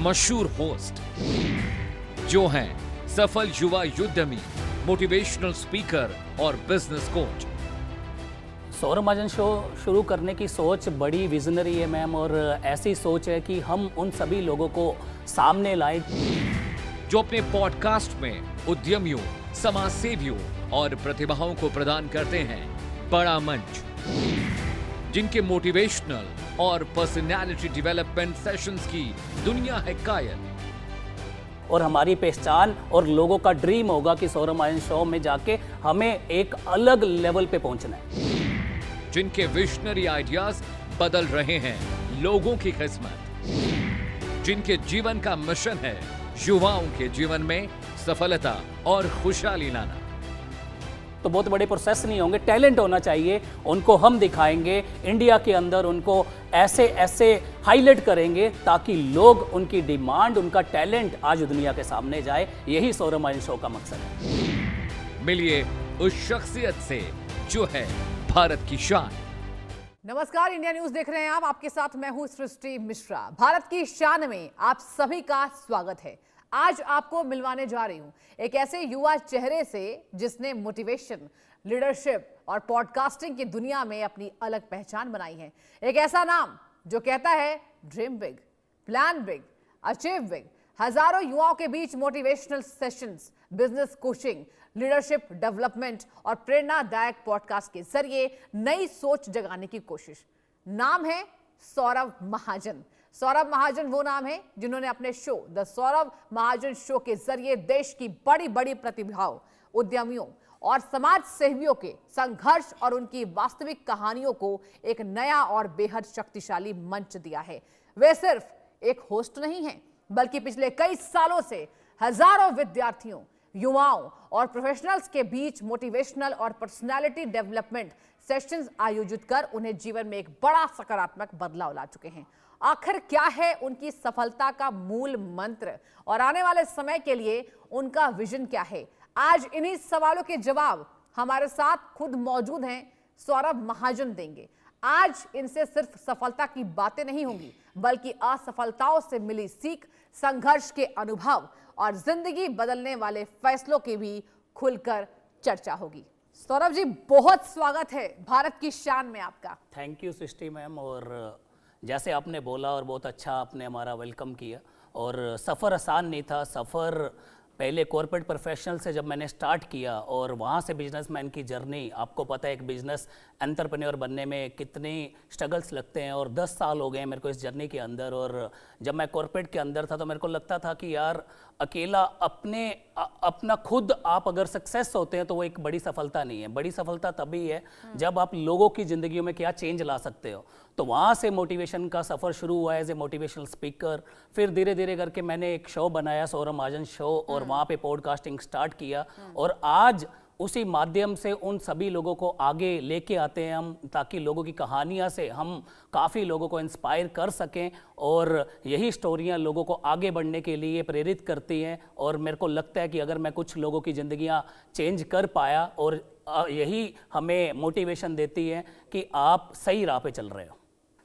मशहूर होस्ट जो हैं सफल युवा उद्यमी, मोटिवेशनल स्पीकर और बिजनेस कोच। सौरभ महाजन शो शुरू करने की सोच बड़ी विजनरी है मैम, और ऐसी सोच है कि हम उन सभी लोगों को सामने लाएं जो अपने पॉडकास्ट में उद्यमियों, समाज सेवियों और प्रतिभाओं को प्रदान करते हैं बड़ा मंच, जिनके मोटिवेशनल और पर्सनालिटी डेवलपमेंट सेशंस की दुनिया है कायल। और हमारी पहचान और लोगों का ड्रीम होगा कि सौरभ महाजन शो में जाके हमें एक अलग लेवल पे पहुंचना है। जिनके विजनरी आइडियाज बदल रहे हैं लोगों की किस्मत, जिनके जीवन का मिशन है युवाओं के जीवन में सफलता और खुशहाली लाना। तो बहुत बड़े प्रोसेस नहीं होंगे, टैलेंट होना चाहिए, उनको हम दिखाएंगे इंडिया के अंदर, उनको ऐसे ऐसे हाईलाइट करेंगे ताकि लोग उनकी डिमांड, उनका टैलेंट आज दुनिया के सामने जाए। यही सौरभ महाजन शो का मकसद है। मिलिए उस शख्सियत से जो है भारत की शान। नमस्कार, इंडिया न्यूज देख रहे हैं आप। आपके साथ मैं हूं सृष्टि मिश्रा। भारत की शान में आप सभी का स्वागत है। आज आपको मिलवाने जा रही हूं एक ऐसे युवा चेहरे से जिसने मोटिवेशन, लीडरशिप और पॉडकास्टिंग की दुनिया में अपनी अलग पहचान बनाई है। एक ऐसा नाम जो कहता है dream big, plan big, achieve big. हजारों युवाओं के बीच motivational sessions, business coaching, leadership development और प्रेरणादायक पॉडकास्ट के जरिए नई सोच जगाने की कोशिश। नाम है सौरभ महाजन। सौरभ महाजन वो नाम है जिन्होंने अपने show the Saurabh Mahajan show के जरिए देश की बड़ी बड़ी प्रतिभाओं, उद्यमियों और समाज सेवियों के संघर्ष और उनकी वास्तविक कहानियों को एक नया और बेहद शक्तिशाली मंच दिया है। वे सिर्फ एक होस्ट नहीं हैं, बल्कि पिछले कई सालों से हजारों विद्यार्थियों, युवाओं और प्रोफेशनल्स के बीच मोटिवेशनल और पर्सनालिटी डेवलपमेंट सेशंस आयोजित कर उन्हें जीवन में एक बड़ा सकारात्मक बदलाव ला चुके हैं। आखिर क्या है उनकी सफलता का मूल मंत्र और आने वाले समय के लिए उनका विजन क्या है? आज इन्हीं सवालों के जवाब हमारे साथ खुद मौजूद हैं सौरभ महाजन देंगे। आज इनसे सिर्फ सफलता की बातें नहीं होंगी, बल्कि असफलताओं से मिली सीख, संघर्ष के अनुभव और जिंदगी बदलने वाले फैसलों की भी खुलकर चर्चा होगी। सौरभ जी, बहुत स्वागत है भारत की शान में आपका। थैंक यू सृष्टि मैम, और जैसे आपने बोला और बहुत अच्छा आपने हमारा वेलकम किया। और सफ़र आसान नहीं था। सफ़र पहले कॉर्पोरेट प्रोफेशनल से जब मैंने स्टार्ट किया और वहाँ से बिजनेसमैन की जर्नी, आपको पता है एक बिजनेस एंटरप्रेन्योर बनने में कितने स्ट्रगल्स लगते हैं, और 10 साल हो गए मेरे को इस जर्नी के अंदर। और जब मैं कॉर्पोरेट के अंदर था तो मेरे को लगता था कि यार अकेला अपना खुद आप अगर सक्सेस होते हैं तो वो एक बड़ी सफलता नहीं है। बड़ी सफलता तभी है जब आप लोगों की ज़िंदगियों में क्या चेंज ला सकते हो। तो वहाँ से मोटिवेशन का सफ़र शुरू हुआ एज ए मोटिवेशनल स्पीकर। फिर धीरे धीरे करके मैंने एक शो बनाया, सौरभ महाजन शो, और वहाँ पे पॉडकास्टिंग स्टार्ट किया। और आज उसी माध्यम से उन सभी लोगों को आगे लेके आते हैं हम, ताकि लोगों की कहानियाँ से हम काफ़ी लोगों को इंस्पायर कर सकें। और यही स्टोरियाँ लोगों को आगे बढ़ने के लिए प्रेरित करती हैं। और मेरे को लगता है कि अगर मैं कुछ लोगों की ज़िंदगियाँ चेंज कर पाया, और यही हमें मोटिवेशन देती है कि आप सही राह पे चल रहे हो।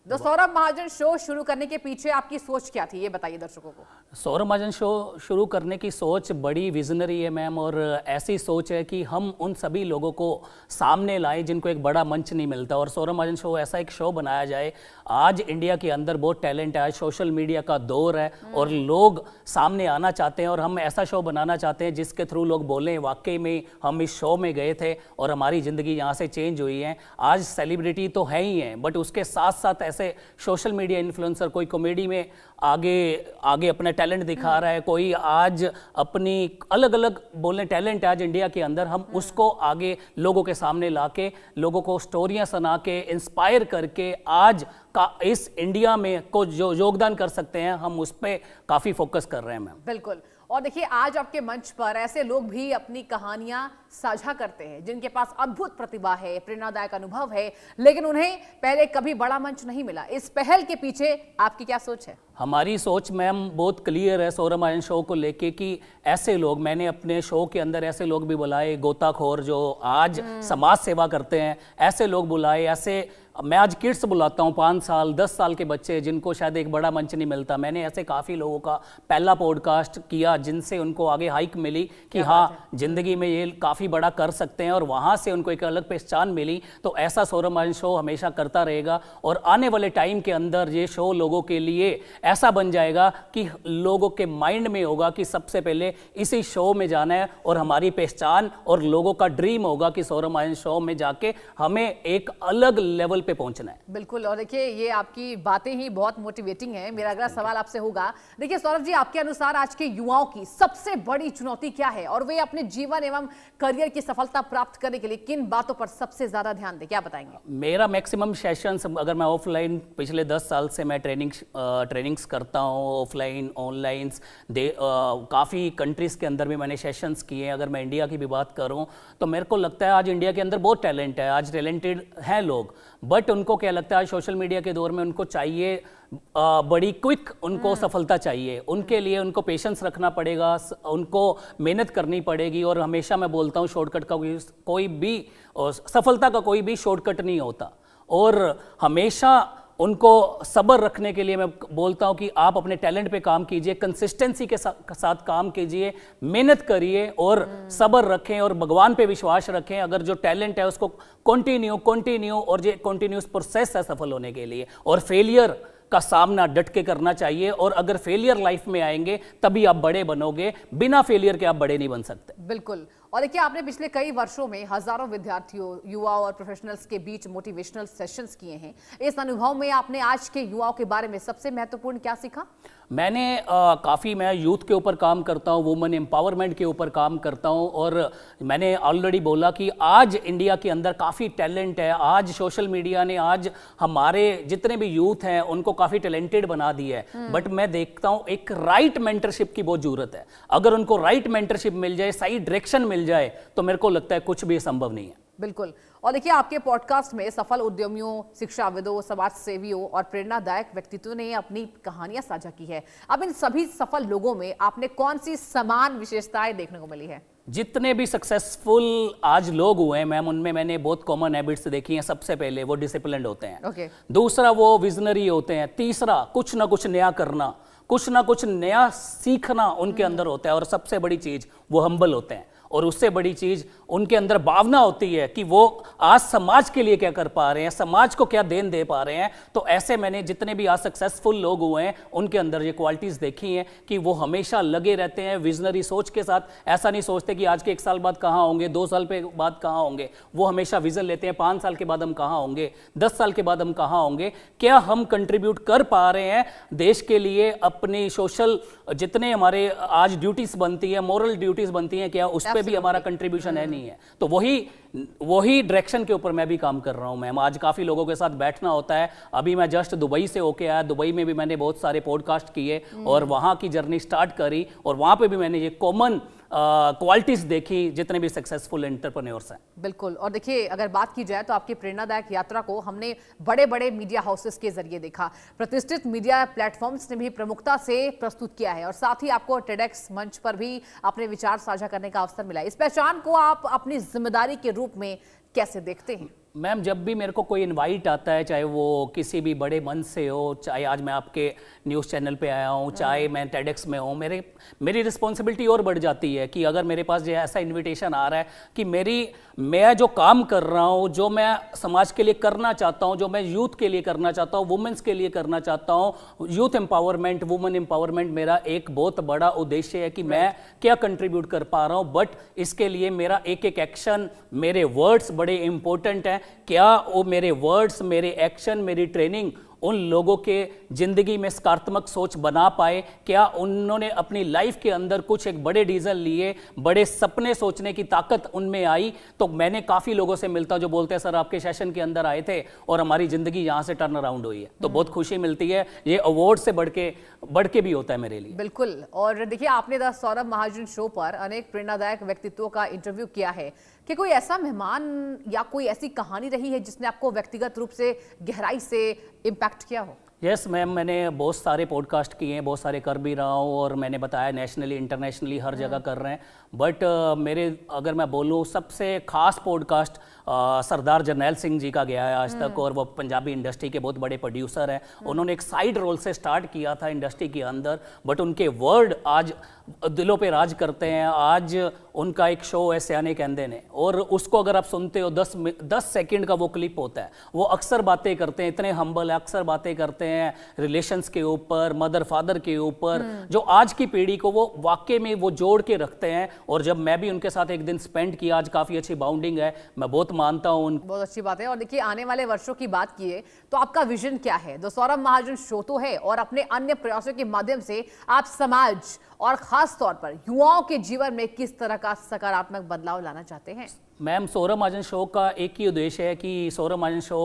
द सौरभ महाजन शो शुरू करने के पीछे आपकी सोच क्या थी, ये बताइए दर्शकों को। सौरभ महाजन शो शुरू करने की सोच बड़ी विजनरी है मैम, और ऐसी सोच है कि हम उन सभी लोगों को सामने लाएं जिनको एक बड़ा मंच नहीं मिलता। और सौरभ महाजन शो ऐसा एक शो बनाया जाए। आज इंडिया के अंदर बहुत टैलेंट है, आज सोशल मीडिया का दौर है और लोग सामने आना चाहते हैं, और हम ऐसा शो बनाना चाहते हैं जिसके थ्रू लोग बोलें वाकई में हम इस शो में गए थे और हमारी ज़िंदगी यहाँ से चेंज हुई है। आज सेलिब्रिटी तो है ही हैं, बट उसके साथ साथ ऐसे सोशल मीडिया इन्फ्लुएंसर, कोई कॉमेडी में आगे अपना टैलेंट दिखा रहा है, कोई आज अपनी अलग अलग बोलने टैलेंट आज इंडिया के अंदर, हम उसको आगे लोगों के सामने लाके लोगों को स्टोरियां सुना के इंस्पायर करके आज का इस इंडिया में को जो योगदान कर सकते हैं हम उस पर काफ़ी फोकस कर रहे हैं मैम। बिल्कुल। और देखिए, आज आपके मंच पर ऐसे लोग भी अपनी कहानियां साझा करते हैं जिनके पास अद्भुत प्रतिभा है, प्रेरणादायक अनुभव है, लेकिन उन्हें पहले कभी बड़ा मंच नहीं मिला। इस पहल के पीछे आपकी क्या सोच है? हमारी सोच मैम बहुत क्लियर है सौरभ आयन शो को लेके कि ऐसे लोग, मैंने अपने शो के अंदर ऐसे लोग भी बुलाए, गोताखोर जो आज समाज सेवा करते हैं, ऐसे लोग बुलाए। ऐसे मैं आज किड्स बुलाता हूँ, 5 साल 10 साल के बच्चे जिनको शायद एक बड़ा मंच नहीं मिलता। मैंने ऐसे काफ़ी लोगों का पहला पॉडकास्ट किया जिनसे उनको आगे हाइक मिली कि हाँ जिंदगी में ये काफ़ी बड़ा कर सकते हैं, और वहाँ से उनको एक अलग पहचान मिली। तो ऐसा सौरभ आयन शो हमेशा करता रहेगा, और आने वाले टाइम के अंदर ये शो लोगों के लिए ऐसा बन जाएगा कि लोगों के माइंड में होगा कि सबसे पहले इसी शो में जाना है, और हमारी पहचान और लोगों का ड्रीम होगा कि सौरभ आयन शो में जाके हमें एक अलग लेवल पे पहुंचना है। बिल्कुल, और देखिए ये आपकी बातें ही बहुत मोटिवेटिंग है। मेरा अगला सवाल आपसे होगा, देखिए सौरभ जी, आपके अनुसार आज के युवाओं की सबसे बड़ी चुनौती क्या है, और वे अपने जीवन एवं करियर की सफलता प्राप्त करने के लिए किन बातों पर सबसे ज्यादा ध्यान दें, क्या बताएंगे? मेरा मैक्सिमम सेशंस, अगर मैं ऑफलाइन पिछले 10 साल से मैं ट्रेनिंग्स करता हूँ, ऑफलाइन ऑनलाइन, काफ़ी कंट्रीज़ के अंदर भी मैंने सेशंस किए हैं। अगर मैं इंडिया की भी बात करूँ तो मेरे को लगता है आज इंडिया के अंदर बहुत टैलेंट है, आज टैलेंटेड हैं लोग, बट उनको क्या लगता है आज सोशल मीडिया के दौर में उनको चाहिए बड़ी क्विक, उनको सफलता चाहिए। उनके लिए उनको पेशेंस रखना पड़ेगा, उनको मेहनत करनी पड़ेगी। और हमेशा मैं बोलता हूँ शॉर्टकट का कोई भी, सफलता का कोई भी शॉर्टकट नहीं होता, और हमेशा उनको सब्र रखने के लिए मैं बोलता हूं कि आप अपने टैलेंट पे काम कीजिए, कंसिस्टेंसी के साथ काम कीजिए, मेहनत करिए और सब्र रखें और भगवान पे विश्वास रखें। अगर जो टैलेंट है उसको कंटिन्यू और ये कंटिन्यूस प्रोसेस है सफल होने के लिए, और फेलियर का सामना डट के करना चाहिए। और अगर फेलियर लाइफ में आएंगे तभी आप बड़े बनोगे, बिना फेलियर के आप बड़े नहीं बन सकते। बिल्कुल, और देखिए आपने पिछले कई वर्षों में हजारों विद्यार्थियों, युवाओं और प्रोफेशनल्स के बीच मोटिवेशनल सेशंस किए हैं। इस अनुभव में आपने आज के युवाओं के बारे में सबसे महत्वपूर्ण क्या सीखा? मैंने मैं यूथ के ऊपर काम करता हूँ, वुमेन एम्पावरमेंट के ऊपर काम करता हूँ, और मैंने ऑलरेडी बोला कि आज इंडिया के अंदर काफ़ी टैलेंट है। आज सोशल मीडिया ने आज हमारे जितने भी यूथ हैं उनको काफ़ी टैलेंटेड बना दिया है, बट मैं देखता हूँ एक राइट मेंटरशिप की बहुत ज़रूरत है। अगर उनको राइट मेंटरशिप मिल जाए, सही डायरेक्शन मिल जाए, तो मेरे को लगता है कुछ भी संभव नहीं है। बिल्कुल, और देखिए आपके पॉडकास्ट में सफल उद्यमियों, शिक्षाविदों, समाज सेवियों और प्रेरणादायक व्यक्तित्वों ने अपनी कहानियां साझा की है। अब इन सभी सफल लोगों में आपने कौन सी समान विशेषताएं देखने को मिली है? जितने भी सक्सेसफुल आज लोग हुए हैं मैम, उनमें मैंने बहुत कॉमन हैबिट्स देखी हैं। सबसे पहले वो डिसिप्लिन्ड होते हैं, दूसरा वो विजनरी होते हैं, तीसरा कुछ ना कुछ नया करना, कुछ ना कुछ नया सीखना उनके अंदर होता है, और सबसे बड़ी चीज वो हम्बल होते हैं। और उससे बड़ी चीज उनके अंदर भावना होती है कि वो आज समाज के लिए क्या कर पा रहे हैं, समाज को क्या देन दे पा रहे हैं। तो ऐसे मैंने जितने भी आज सक्सेसफुल लोग हुए हैं उनके अंदर ये क्वालिटीज देखी हैं कि वो हमेशा लगे रहते हैं विजनरी सोच के साथ। ऐसा नहीं सोचते कि आज के 1 साल बाद कहाँ होंगे, 2 साल पे बाद कहाँ होंगे, वो हमेशा विजन लेते हैं 5 साल के बाद हम कहाँ होंगे, 10 साल के बाद हम कहाँ होंगे, क्या हम कंट्रीब्यूट कर पा रहे हैं देश के लिए, अपनी सोशल जितने हमारे आज ड्यूटीज बनती है, मोरल ड्यूटीज बनती हैं, क्या उस पर भी हमारा कंट्रीब्यूशन है नहीं है। तो वही डायरेक्शन के ऊपर मैं भी काम कर रहा हूं मैम। आज काफी लोगों के साथ बैठना होता है। अभी मैं जस्ट दुबई से होके आया, दुबई में भी मैंने बहुत सारे पॉडकास्ट किए और वहां की जर्नी स्टार्ट करी, और वहां पे भी मैंने ये कॉमन क्वालिटीज देखी जितने भी सक्सेसफुल एंटरप्रेन्योर्स हैं। बिल्कुल, और देखिए अगर बात की जाए तो आपकी प्रेरणादायक यात्रा को हमने बड़े बड़े मीडिया हाउसेस के जरिए देखा, प्रतिष्ठित मीडिया प्लेटफॉर्म्स ने भी प्रमुखता से प्रस्तुत किया है, और साथ ही आपको टेडेक्स मंच पर भी अपने विचार साझा करने का अवसर मिला। इस पहचान को आप अपनी जिम्मेदारी के रूप में कैसे देखते हैं? मैम, जब भी मेरे को कोई इनवाइट आता है, चाहे वो किसी भी बड़े मंच से हो, चाहे आज मैं आपके न्यूज़ चैनल पे आया हूँ, चाहे मैं टेडेक्स में हूँ, मेरी रिस्पॉन्सिबिलिटी और बढ़ जाती है कि अगर मेरे पास जो ऐसा इनविटेशन आ रहा है कि मैं जो काम कर रहा हूँ, जो मैं समाज के लिए करना चाहता हूँ, जो मैं यूथ के लिए करना चाहता हूँ, वुमेन्स के लिए करना चाहता हूँ, यूथ एम्पावरमेंट, वुमेन एम्पावरमेंट मेरा एक बहुत बड़ा उद्देश्य है कि मैं क्या कंट्रीब्यूट कर पा रहा हूँ। बट इसके लिए मेरा एक एक एक्शन, मेरे वर्ड्स बड़े इंपॉर्टेंट हैं। क्या वो मेरे वर्ड्स, मेरे एक्शन, मेरी ट्रेनिंग उन लोगों के जिंदगी में सकारात्मक सोच बना पाए? क्या उन्होंने अपनी लाइफ के अंदर कुछ एक बड़े डिसीजन लिए, बड़े सपने सोचने की ताकत उनमें आई? तो मैंने काफ़ी लोगों से मिलता जो बोलते हैं सर आपके सेशन के अंदर आए थे और हमारी ज़िंदगी यहाँ से टर्न अराउंड हुई है। तो बहुत खुशी मिलती है। ये अवार्ड से बढ़ के भी होता है मेरे लिए। बिल्कुल, और देखिए आपने द सौरभ महाजन शो पर अनेक प्रेरणादायक व्यक्तित्वों का इंटरव्यू किया है, कि कोई ऐसा मेहमान या कोई ऐसी कहानी रही है जिसने आपको व्यक्तिगत रूप से गहराई से इम्पैक्ट किया हो? यस मैम, मैंने बहुत सारे पॉडकास्ट किए हैं, बहुत सारे कर भी रहा हूँ, और मैंने बताया नेशनली इंटरनेशनली हर जगह कर रहे हैं। बट मेरे अगर मैं बोलूँ सबसे खास पॉडकास्ट सरदार जरनैल सिंह जी का गया है आज तक, और वो पंजाबी इंडस्ट्री के बहुत बड़े प्रोड्यूसर हैं। उन्होंने एक साइड रोल से स्टार्ट किया था इंडस्ट्री के अंदर, बट उनके वर्ड आज दिलों पे राज करते हैं। आज उनका एक शो है सियाने कहंदे ने, और उसको अगर आप सुनते हो 10 सेकंड का वो क्लिप होता है। वो अक्सर बातें करते हैं, इतने हम्बल है, अक्सर बातें करते हैं रिलेशंस के ऊपर, मदर फादर के ऊपर, जो आज की पीढ़ी को वो वाकई में वो जोड़ के रखते हैं। और जब मैं भी उनके साथ एक दिन स्पेंड किया, आज काफ़ी अच्छी बाउंडिंग है, मैं बहुत मानता हूँ। बहुत अच्छी बात है। और देखिए, आने वाले वर्षों की बात किए तो आपका विजन क्या है? द सौरभ महाजन शो तो है, और अपने अन्य प्रयासों के माध्यम से आप समाज और खास तौर पर युवाओं के जीवन में किस तरह का सकारात्मक बदलाव लाना चाहते हैं? मैम, सौरभ महाजन शो का एक ही उद्देश्य है कि सौरभ महाजन शो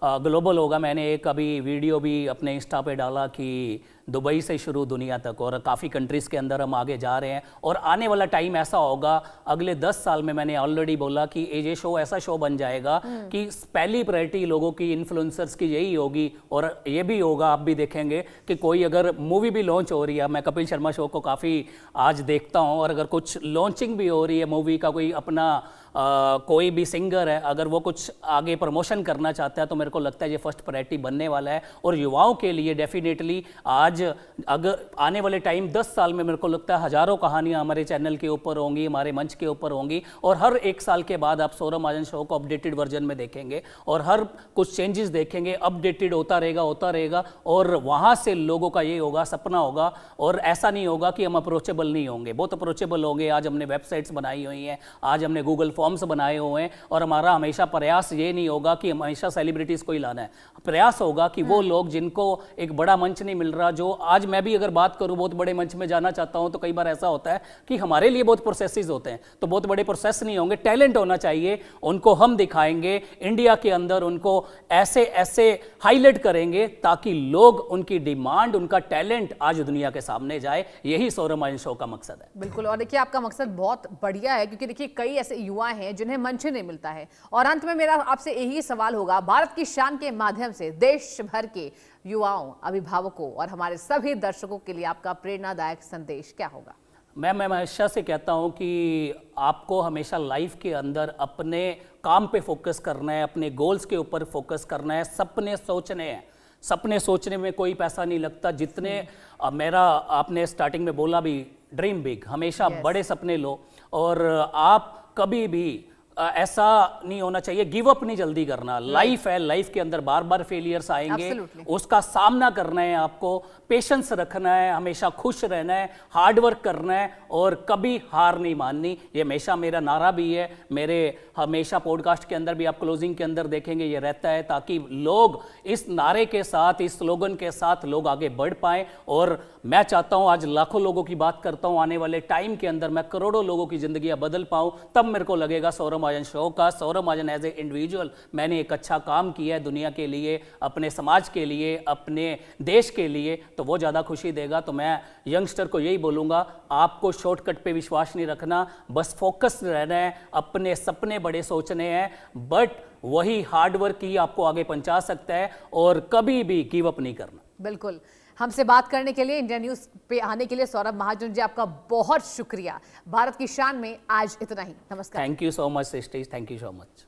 ग्लोबल होगा। मैंने एक अभी वीडियो भी अपने इंस्टा पे डाला कि दुबई से शुरू दुनिया तक, और काफ़ी कंट्रीज़ के अंदर हम आगे जा रहे हैं। और आने वाला टाइम ऐसा होगा, अगले 10 साल में मैंने ऑलरेडी बोला कि ये शो ऐसा शो बन जाएगा कि पहली प्रायोरिटी लोगों की, इन्फ्लुएंसर्स की यही होगी। और ये भी होगा, आप भी देखेंगे कि कोई अगर मूवी भी लॉन्च हो रही है, मैं कपिल शर्मा शो को काफ़ी आज देखता हूँ, और अगर कुछ लॉन्चिंग भी हो रही है मूवी का, कोई अपना कोई भी सिंगर है, अगर वो कुछ आगे प्रमोशन करना चाहता है, तो मेरे को लगता है ये फर्स्ट प्रायोरिटी बनने वाला है। और युवाओं के लिए डेफिनेटली आज अगर आने वाले टाइम 10 साल में मेरे को लगता है हज़ारों कहानियां हमारे चैनल के ऊपर होंगी, हमारे मंच के ऊपर होंगी, और हर एक साल के बाद आप सौरभ महाजन शो को अपडेटेड वर्जन में देखेंगे, और हर कुछ चेंजेस देखेंगे, अपडेटेड होता रहेगा। और वहाँ से लोगों का ये होगा, सपना होगा, और ऐसा नहीं होगा कि हम अप्रोचेबल नहीं होंगे, बहुत अप्रोचेबल होंगे। आज हमने वेबसाइट्स बनाई हुई हैं, आज हमने गूगल फॉर्म्स बनाए हुए हैं, और हमारा हमेशा प्रयास ये नहीं होगा कि हमेशा सेलिब्रिटीज़ को ही लाना है। प्रयास होगा कि वो लोग जिनको एक बड़ा मंच नहीं मिल रहा, जो आज मैं भी अगर बात करूं बहुत बड़े मंच में जाना चाहता हूं, तो कई बार ऐसा होता है कि हमारे लिए बहुत प्रोसेसेस होते हैं, तो बहुत बड़े प्रोसेस नहीं होंगे, टैलेंट होना चाहिए, उनको हम दिखाएंगे इंडिया के अंदर, उनको ऐसे ऐसे हाईलाइट करेंगे ताकि लोग, उनकी डिमांड, उनका टैलेंट आज दुनिया के सामने जाए। यही सौरभ महाजन शो का मकसद है। बिल्कुल। और देखिए, आपका मकसद बहुत बढ़िया है, क्योंकि देखिए कई ऐसे युवा हैं जिन्हें मंच नहीं मिलता है। और अंत में मेरा आपसे यही सवाल होगा, भारत की शान के माध्यम से देश भर के युवाओं, अभिभावकों और हमारे सभी दर्शकों के लिए आपका प्रेरणादायक संदेश क्या होगा? मैं हमेशा से कहता हूं कि आपको हमेशा लाइफ के अंदर अपने काम पे फोकस करना है, अपने गोल्स के ऊपर फोकस करना है, सपने सोचने हैं। सपने सोचने में कोई पैसा नहीं लगता। जितने मेरा आपने स्टार्टिंग में बोला भी, ड्रीम बिग, हमेशा बड़े सपने लो, और आप कभी भी ऐसा नहीं होना चाहिए, गिव अप नहीं जल्दी करना। लाइफ है, लाइफ के अंदर बार बार फेलियर्स आएंगे, उसका सामना करना है आपको, पेशेंस रखना है, हमेशा खुश रहना है, हार्ड वर्क करना है, और कभी हार नहीं माननी। ये हमेशा मेरा नारा भी है, मेरे हमेशा पॉडकास्ट के अंदर भी आप क्लोजिंग के अंदर देखेंगे ये रहता है, ताकि लोग इस नारे के साथ, इस स्लोगन के साथ लोग आगे बढ़ पाएं। और मैं चाहता हूं, आज लाखों लोगों की बात करता हूं, आने वाले टाइम के अंदर मैं करोड़ों लोगों की जिंदगियां बदल पाऊं, तब मेरे को लगेगा सौरभ महाजन शो का, सौरभ महाजन एज ए इंडिविजुअल मैंने एक अच्छा काम किया है दुनिया के लिए, अपने समाज के लिए, अपने देश के लिए, तो वो ज़्यादा खुशी देगा। तो मैं यंगस्टर को यही बोलूँगा, आपको शॉर्टकट पे विश्वास नहीं रखना, बस फोकस रहना है, अपने सपने बड़े सोचने हैं, बट वही हार्डवर्क ही आपको आगे पहुंचा सकता है, और कभी भी गिव अप नहीं करना। बिल्कुल। हमसे बात करने के लिए, इंडिया न्यूज पे आने के लिए सौरभ महाजन जी, आपका बहुत शुक्रिया। भारत की शान में आज इतना ही। नमस्कार। Thank you so much sister, thank you so much.